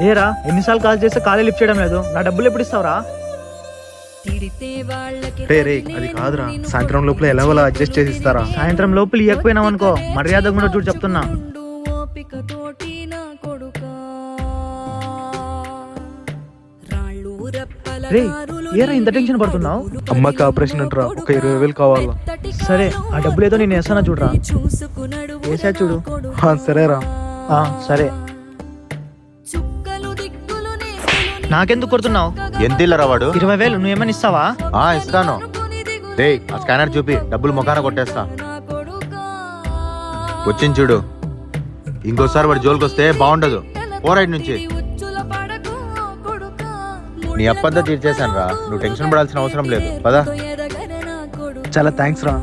ఏరా ఎన్నిసార్లు కాల్ చేస్తే కాలే లిఫ్ట్ చేయడం లేదు, నా డబ్బులు ఎప్పుడు ఇస్తావురా? రే రే అది కాదురా, సాయంత్రం లోపల ఎలాగోలా అడ్జస్ట్ చేసి ఇస్తారా? సాయంత్రం లోపల ఇవ్వకపోయినావు అనుకో మర్యాద కూడా చూడు చెప్తున్నా. రే ఏరా ఇంత టెన్షన్ పడుతున్నావు? అమ్మకి ఆపరేషన్ అంటారా, ఒక 20,000 కావాలా? సరే ఆ డబ్బులు ఏదో నేను వేసానా చూడరా. వేసా చూడు. సరేరా. సరే. నాకెందుకు కొడుతున్నావు? ఎంత ఇల్లరా వాడు? 20,000 నువ్వేమని ఇస్తావా? ఇస్తాను. రే ఆ స్కానర్ చూపి, డబ్బులు ముఖాన కొట్టేస్తా. వచ్చింది చూడు. ఇంకోసారి వాడి జోలికి వస్తే బాగుండదు. పోరైడ్ నుంచి. నీ అప్పంతా తీర్చేశాను రా, నువ్వు టెన్షన్ పడాల్సిన అవసరం లేదు. పదా. చాలా థ్యాంక్స్ రా.